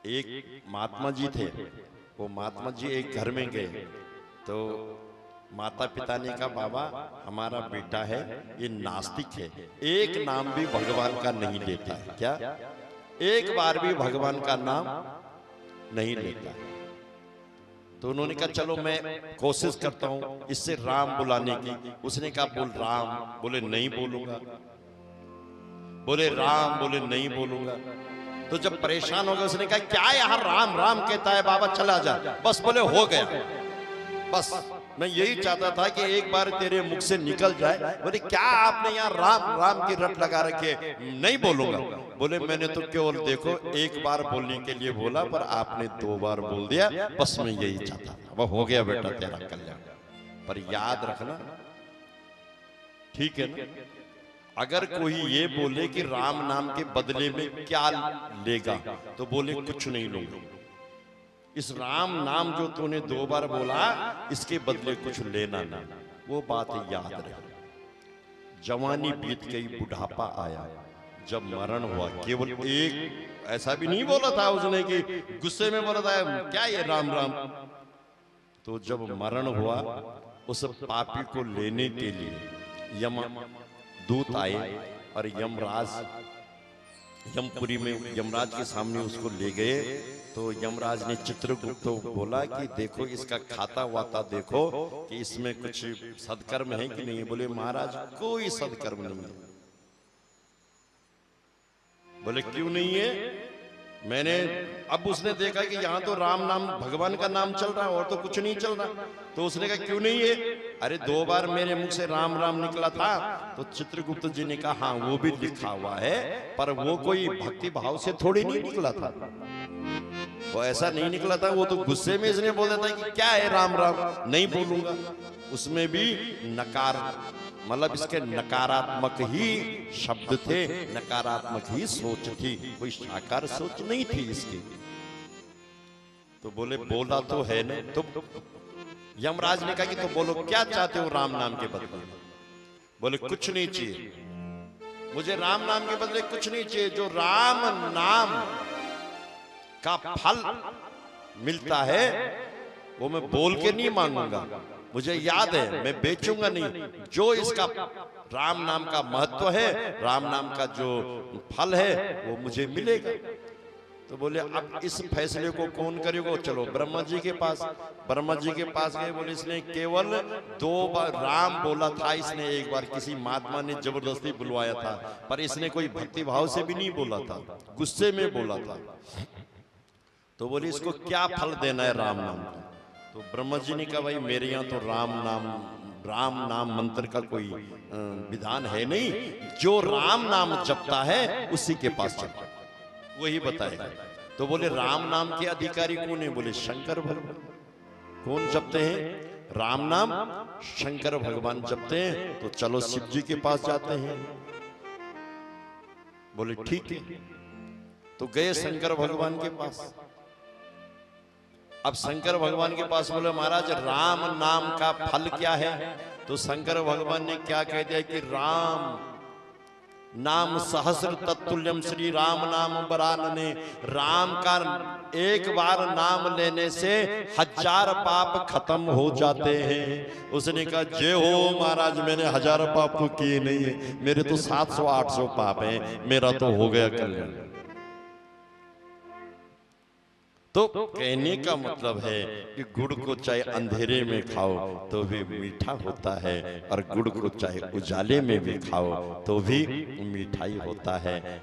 एक महात्मा जी थे। वो महात्मा जी एक घर में गए तो माता पिता ने कहा, बाबा हमारा बेटा है ये नास्तिक है, एक नाम भी भगवान का नहीं लेता है। क्या? एक बार भी भगवान का नाम नहीं लेता है। तो उन्होंने कहा चलो मैं कोशिश करता हूं इससे राम बुलाने की। उसने कहा बोल राम, बोले नहीं बोलूंगा। बोले राम, बोले नहीं बोलूंगा। तो जब परेशान हो गए उसने कहा क्या यहाँ राम राम कहता है बाबा, चला जा। बस बोले हो गया, बस मैं यही चाहता था कि एक बार तेरे मुख से निकल जाए। बोले क्या आपने यहाँ राम राम की रट लगा रखी है? नहीं बोलूंगा। बोले मैंने तो केवल देखो एक बार बोलने के लिए बोला, पर आपने 2 बार बोल दिया, बस मैं यही चाहता था। वो हो गया बेटा तेरा कल्याण। पर याद रखना, ठीक है ना, अगर कोई ये बोले कि राम नाम के बदले में क्या लेगा, तो बोले कुछ नहीं लूंगा। इस राम नाम जो तूने 2 बार बोला इसके बदले कुछ लेना नहीं। वो बात याद रहे। जवानी बीत गई, बुढ़ापा आया, जब मरण हुआ, केवल एक ऐसा भी नहीं बोला था उसने कि गुस्से में बोला था क्या ये राम राम। तो जब मरण हुआ उस पापी को लेने के लिए यमदूत आए और यमपुरी में यमराज के सामने उसको ले गए। तो यमराज ने चित्रगुप्त को बोला कि देखो इसका खाता वाता देखो कि इसमें कुछ सदकर्म है कि नहीं है। बोले महाराज कोई सदकर्म नहीं है। बोले क्यों नहीं है? मैंने अब उसने देखा कि यहाँ तो राम नाम भगवान का नाम चल रहा है और तो कुछ नहीं चल रहा। तो उसने कहा क्यों नहीं है? अरे 2 बार मेरे मुख से राम राम निकला था। तो चित्रगुप्त जी ने कहा हाँ वो भी लिखा हुआ है, पर वो कोई भक्ति भाव से थोड़ी नहीं निकला था। वो ऐसा नहीं निकला था, वो तो गुस्से में इसने बोल देता कि क्या है राम राम, नहीं बोलूंगा। उसमें भी नकार, मतलब इसके नकारात्मक ही शब्द थे, नकारात्मक ही सोच थी, कोई साकार सोच नहीं थी इसकी। तो बोले बोला तो है ना। तो यमराज ने कहा कि तो बोलो क्या चाहते हो राम नाम के बदले? बोले कुछ नहीं चाहिए, मुझे राम नाम के बदले कुछ नहीं चाहिए। जो राम नाम का फल मिलता है वो मैं बोल के नहीं मांगूंगा। मुझे याद है मैं बेचूंगा नहीं। जो इसका राम नाम का महत्व है, राम नाम का जो फल है वो मुझे मिलेगा। तो बोले अब इस फैसले को कौन करेगा? चलो ब्रह्मा जी के पास। ब्रह्मा जी के पास गए। बोले इसने केवल 2 बार राम बोला था, इसने एक बार किसी महात्मा ने जबरदस्ती बुलवाया था, पर इसने कोई भक्ति भाव से भी नहीं बोला था, गुस्से में बोला था। तो बोले इसको क्या फल देना है राम नाम का? तो ब्रह्मा जी ने कहा भाई मेरे यहाँ तो राम नाम मंत्र का कोई विधान है नहीं। जो राम नाम जपता है उसी के पास चलता, वही बताएगा। तो बोले राम नाम के अधिकारी कौन है? बोले शंकर भगवान। कौन जपते हैं राम नाम? शंकर भगवान जपते हैं। तो चलो शिव जी के पास जाते हैं। बोले ठीक है। तो गए शंकर भगवान के पास। अब शंकर भगवान के पास बोले महाराज राम नाम का फल क्या है? तो शंकर भगवान ने क्या कह दिया कि राम नाम सहस्र तत्तुल्यम श्री राम नाम बरानने। राम का एक बार नाम लेने से 1000 पाप खत्म हो जाते हैं। उसने कहा जय हो महाराज, मैंने 1000 पाप तो किए नहीं है, मेरे तो 700-800 पाप हैं, मेरा तो हो गया कल्याण। तो कहने का मतलब है कि गुड़ को चाहे अंधेरे में खाओ तो भी मीठा होता है, और गुड़ को चाहे उजाले में भी खाओ तो भी मीठा ही होता है।